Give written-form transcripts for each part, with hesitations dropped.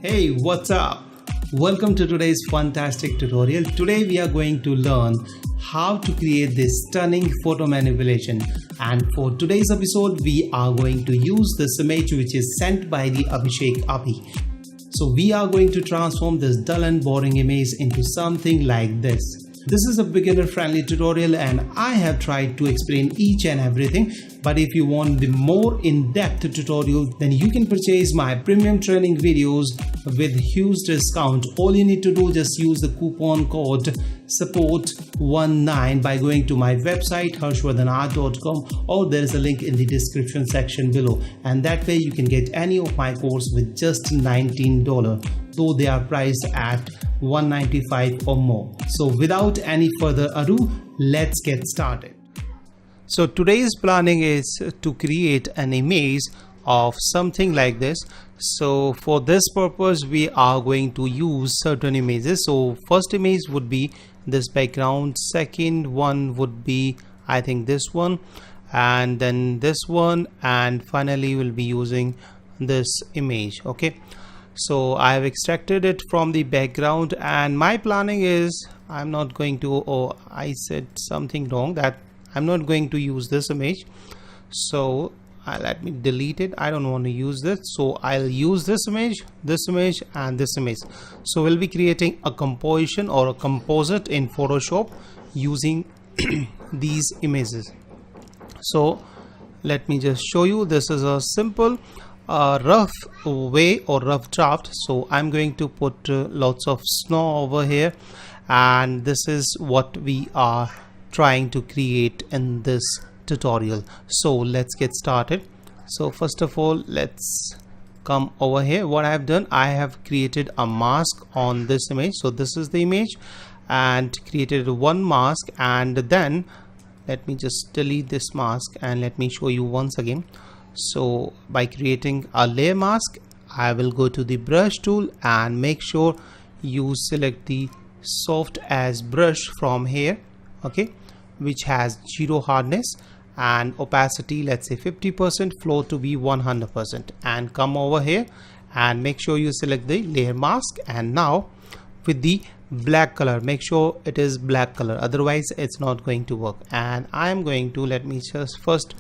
Hey, what's up? Welcome to today's fantastic tutorial. Today we are going to learn how to create this stunning photo manipulation, and for today's episode we are going to use this image which is sent by the Abhishek Abhi. So we are going to transform this dull and boring image into something like this. This is a beginner friendly tutorial and I have tried to explain each and everything, but if you want the more in-depth tutorial, then you can purchase my premium training videos with huge discount. All you need to do, just use the coupon code support19 by going to my website harshvardhanart.com, or there is a link in the description section below, and that way you can get any of my course with just $19, though they are priced at $195 or more. So without any further ado, let's get started. So today's planning is to create an image of something like this. So for this purpose we are going to use certain images. So first image would be this background, second one would be I think this one, and then this one, and finally we'll be using this image. Okay, so I have extracted it from the background, and my planning is I'm not going to, I said something wrong, that I'm not going to use this image. So let me delete it. I don't want to use this, so I'll use this image, and this image. So we'll be creating a composition or a composite in Photoshop using these images. So let me just show you. This is a simple rough way or rough draft. So I'm going to put lots of snow over here, and this is what we are trying to create in this tutorial. So let's get started. So first of all, let's come over here. What I have done, I have created a mask on this image. So this is the image, and created one mask, and then let me just delete this mask and let me show you once again. So by creating a layer mask, I will go to the brush tool and make sure you select the soft as brush from here, okay, which has 0 hardness and opacity, let's say 50%, flow to be 100%, and come over here and make sure you select the layer mask. And now with the black color, make sure it is black color, otherwise it's not going to work. And I am going to, let me just first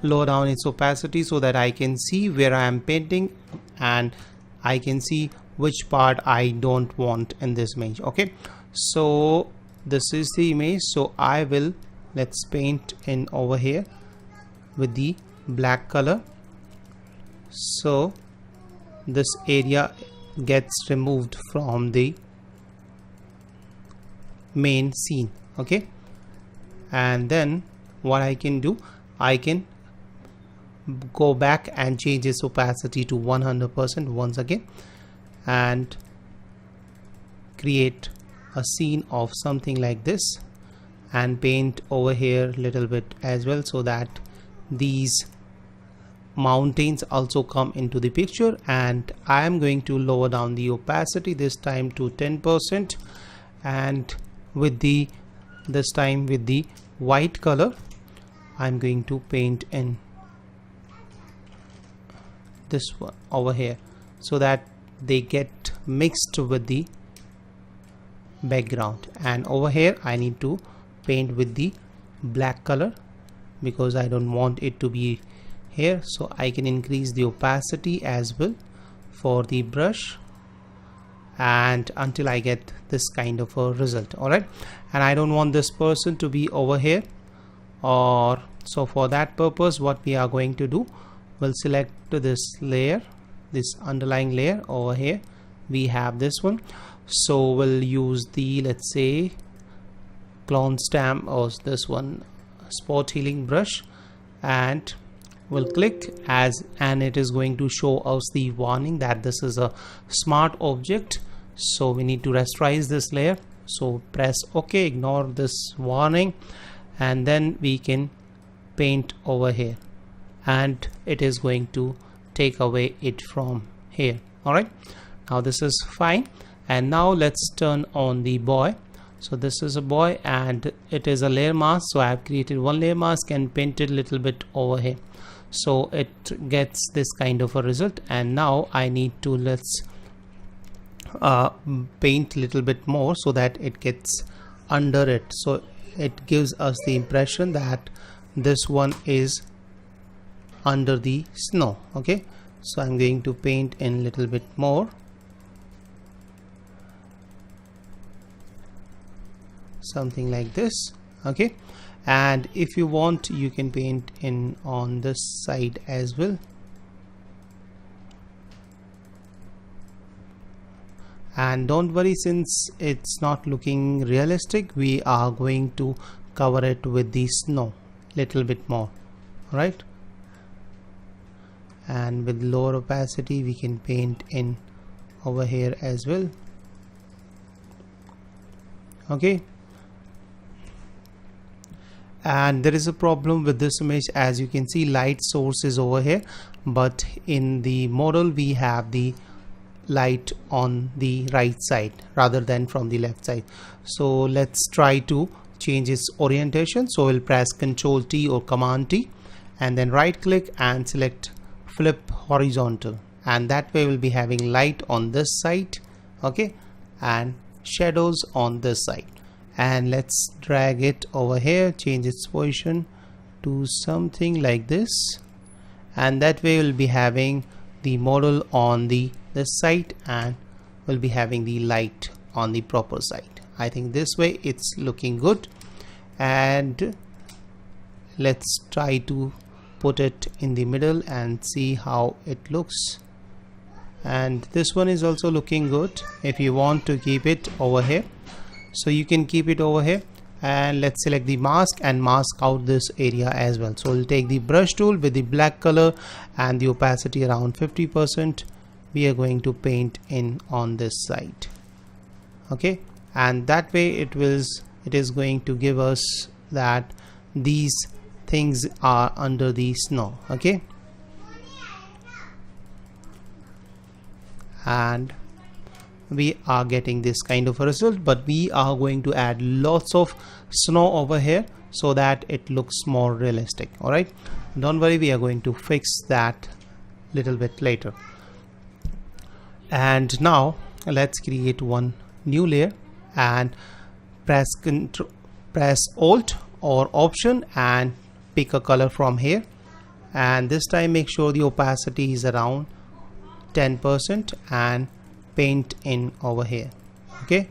lower down its opacity so that I can see where I am painting and I can see which part I don't want in this image. Okay, so this is the image. So I will, let's paint in over here with the black color. So this area gets removed from the main scene. Okay, and then what I can do, I can go back and change its opacity to 100% once again and create a scene of something like this, and paint over here a little bit as well, so that these mountains also come into the picture. And I am going to lower down the opacity this time to 10%, and with the this time with the white color I'm going to paint in this one over here so that they get mixed with the background. And over here I need to paint with the black color because I don't want it to be here, so I can increase the opacity as well for the brush, and until I get this kind of a result. All right, and I don't want this person to be over here, or so for that purpose what we are going to do, we'll select this layer, this underlying layer over here. We have this one, so we'll use the, let's say, clone stamp or this one spot healing brush, and we'll click as, and it is going to show us the warning that this is a smart object, so we need to rasterize this layer. So press OK, ignore this warning, and then we can paint over here, and it is going to take away it from here. All right, now this is fine. And now let's turn on the boy. So this is a boy and it is a layer mask, so I have created one layer mask and painted a little bit over here. so it gets this kind of a result. And now I need to, let's paint little bit more so that it gets under it, so it gives us the impression that this one is under the snow. Okay, so I'm going to paint in little bit more, something like this. Okay, and if you want, you can paint in on this side as well. And don't worry, since it's not looking realistic, we are going to cover it with the snow little bit more, right? And with lower opacity we can paint in over here as well. Okay, and there is a problem with this image. As you can see, light source is over here, but in the model we have the light on the right side rather than from the left side. So let's try to change its orientation. So we'll press Ctrl T or Command T and then right click and select flip horizontal, and that way we'll be having light on this side, okay, and shadows on this side. And let's drag it over here, change its position to something like this, and that way we'll be having the model on the this side and we'll be having the light on the proper side. I think this way it's looking good. And let's try to put it in the middle and see how it looks. And this one is also looking good. If you want to keep it over here, so you can keep it over here. And let's select the mask and mask out this area as well. So we'll take the brush tool with the black color and the opacity around 50%. We are going to paint in on this side. Okay, and that way it is going to give us that these things are under the snow. Okay, and we are getting this kind of a result, but we are going to add lots of snow over here so that it looks more realistic. All right, don't worry, we are going to fix that little bit later. And now let's create one new layer and press Alt or Option and pick a color from here, and this time make sure the opacity is around 10% and paint in over here. Okay,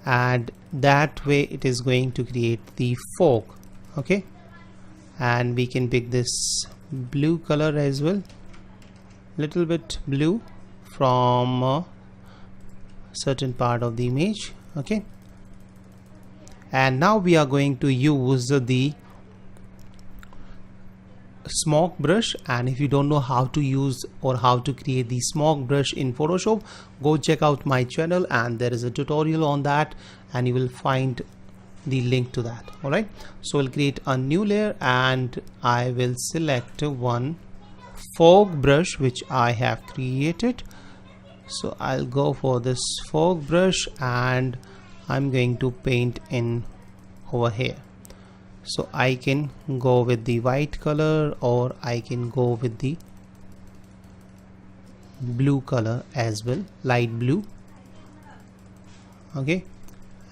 and that way it is going to create the fog. Okay, and we can pick this blue color as well, little bit blue from a certain part of the image. Okay, and now we are going to use the smoke brush. And if you don't know how to use or how to create the smoke brush in Photoshop, go check out my channel and there is a tutorial on that and you will find the link to that. All right, so we'll create a new layer and I will select one fog brush which I have created. So I'll go for this fog brush and I'm going to paint in over here. So I can go with the white color or I can go with the blue color as well, light blue. Okay,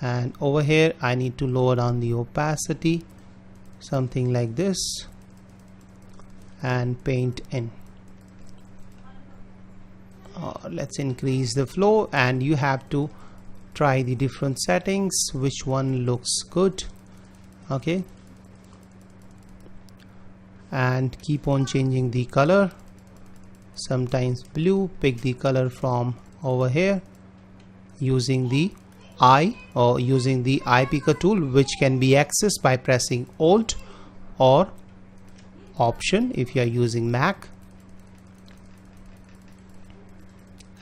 and over here I need to lower down the opacity, something like this, and paint in. Let's increase the flow, and you have to try the different settings, which one looks good. Okay, and keep on changing the color, sometimes blue. Pick the color from over here using the eye or using the eye picker tool, which can be accessed by pressing Alt or Option if you are using Mac.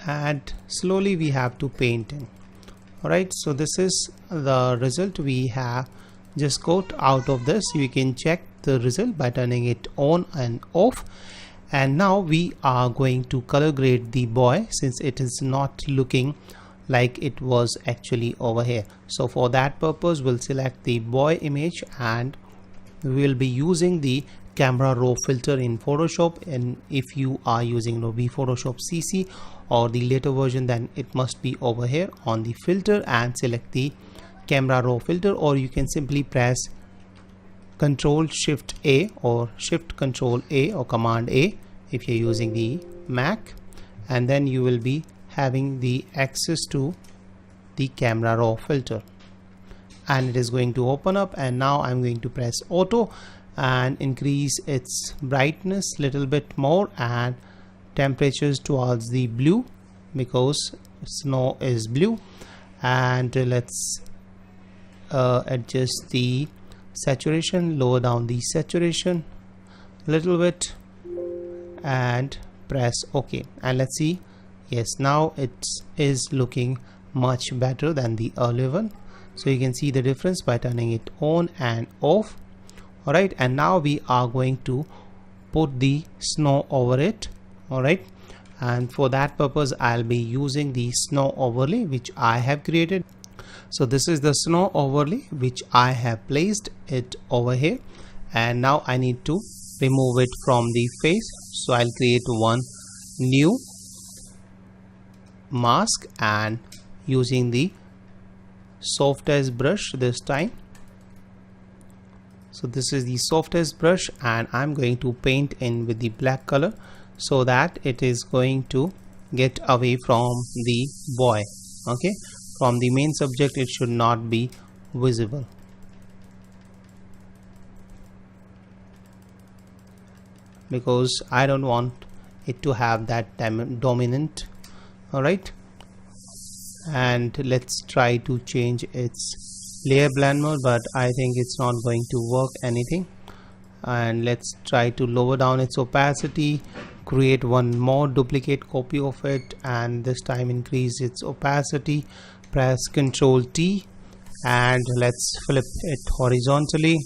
And slowly we have to paint in. All right, so this is the result we have just got out of this. You can check the result by turning it on and off. And now we are going to color grade the boy, since it is not looking like it was actually over here. So for that purpose we'll select the boy image and we will be using the camera raw filter in Photoshop, and if you are using Adobe Photoshop CC or the later version, then it must be over here on the filter and select the camera raw filter, or you can simply press Ctrl Shift A or Shift Ctrl A or Command A if you're using the Mac, and then you will be having the access to the camera raw filter, and it is going to open up. And now I'm going to press auto and increase its brightness little bit more and temperatures towards the blue because snow is blue, and let's adjust the saturation, lower down the saturation a little bit and press OK, and let's see. Yes, now it is looking much better than the earlier one, so you can see the difference by turning it on and off. Alright, and now we are going to put the snow over it. Alright, and for that purpose I'll be using the snow overlay which I have created. So this is the snow overlay which I have placed it over here, and now I need to remove it from the face. So I'll create one new mask and using the softest brush this time. So this is the softest brush, and I'm going to paint in with the black color so that it is going to get away from the boy. Okay, from the main subject it should not be visible, because I don't want it to have that dominant. Alright, and let's try to change its layer blend mode, but I think it's not going to work anything. And let's try to lower down its opacity, create one more duplicate copy of it, and this time increase its opacity. Press Ctrl T and let's flip it horizontally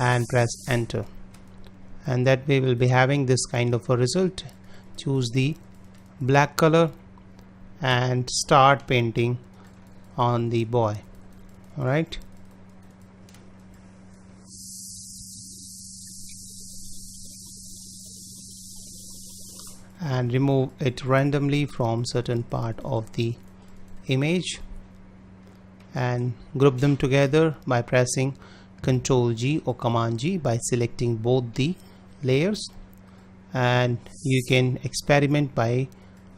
and press enter, and that way we'll be having this kind of a result. Choose the black color and start painting on the boy. Alright, and remove it randomly from certain part of the image and group them together by pressing Ctrl G or Command G by selecting both the layers, and you can experiment by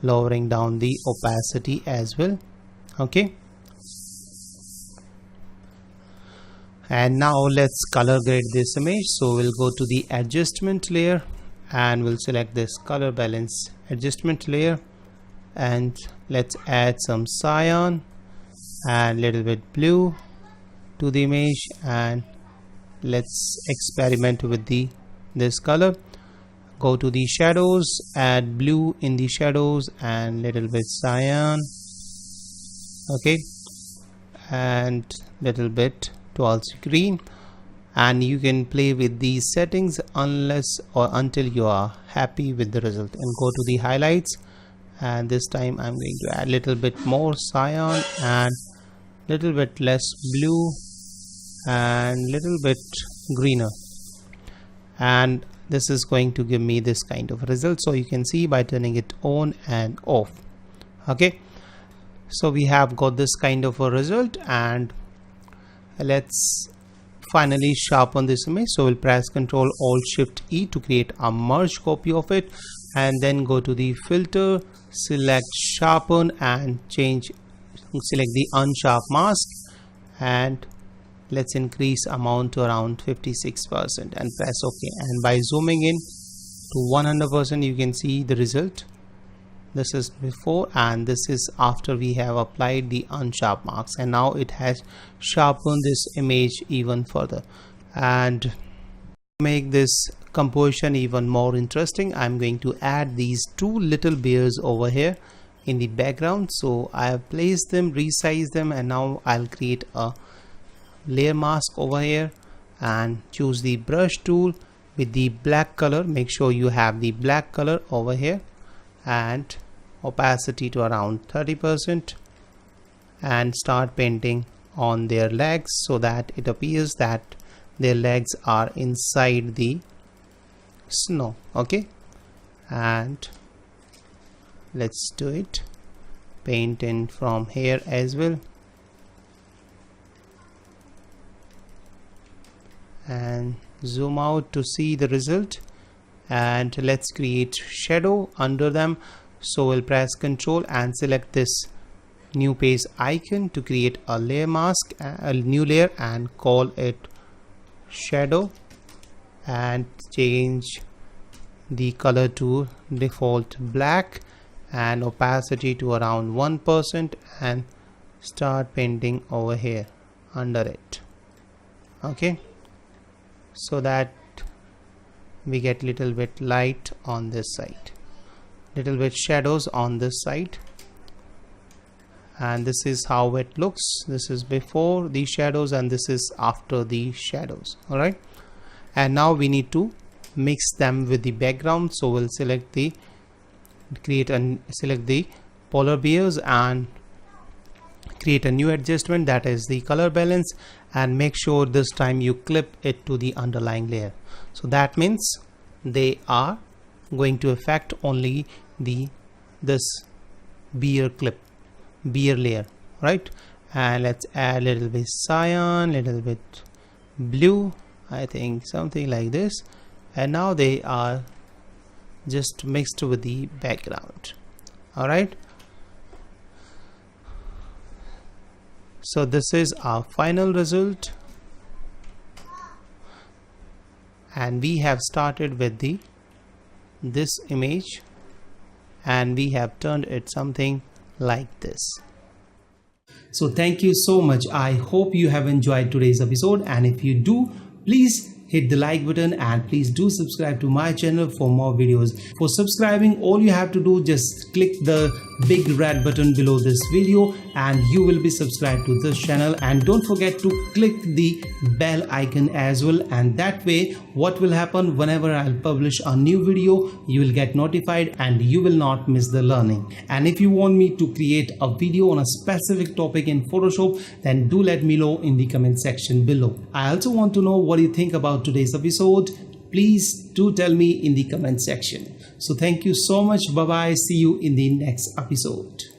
lowering down the opacity as well. Okay, and now let's color grade this image. So we'll go to the adjustment layer and we'll select this color balance adjustment layer, and let's add some cyan and little bit blue to the image, and let's experiment with this color. Go to the shadows, add blue in the shadows and little bit cyan. Okay, and little bit towards green, and you can play with these settings unless or until you are happy with the result. And go to the highlights, and this time I'm going to add little bit more cyan and little bit less blue and little bit greener, and this is going to give me this kind of result. So you can see by turning it on and off. Okay, so we have got this kind of a result, and let's finally sharpen this image. So we'll press Ctrl Alt Shift E to create a merge copy of it, and then go to the filter, select sharpen and select the unsharp mask, and let's increase amount to around 56% and press OK. And by zooming in to 100% you can see the result. This is before and this is after we have applied the unsharp marks, and now it has sharpened this image even further. And to make this composition even more interesting, I'm going to add these two little bears over here in the background. So I have placed them, resized them, and now I'll create a layer mask over here and choose the brush tool with the black color. Make sure you have the black color over here and opacity to around 30%, and start painting on their legs so that it appears that their legs are inside the snow. Okay, and let's do it. Paint in from here as well, and zoom out to see the result. And let's create shadow under them. So we'll press Ctrl and select this new page icon to create a layer mask, a new layer, and call it shadow, and change the color to default black and opacity to around 1%, and start painting over here under it. Okay, so that we get little bit light on this side, little bit shadows on this side, and this is how it looks. This is before the shadows and this is after the shadows. All right, and now we need to mix them with the background. So we'll select the select the polar bears and create a new adjustment, that is the color balance, and make sure this time you clip it to the underlying layer. So that means they are going to affect only this bear layer, right? And let's add a little bit cyan, little bit blue, I think something like this, and now they are just mixed with the background. All right, so this is our final result, and we have started with this image and we have turned it something like this. So thank you so much. I hope you have enjoyed today's episode, and if you do, please hit the like button and please do subscribe to my channel for more videos. For subscribing, all you have to do, just click the big red button below this video and you will be subscribed to this channel. And don't forget to click the bell icon as well, and that way what will happen, whenever I'll publish a new video, you will get notified and you will not miss the learning. And if you want me to create a video on a specific topic in Photoshop, then do let me know in the comment section below. I also want to know what you think about today's episode. Please do tell me in the comment section. So thank you so much. Bye bye. See you in the next episode.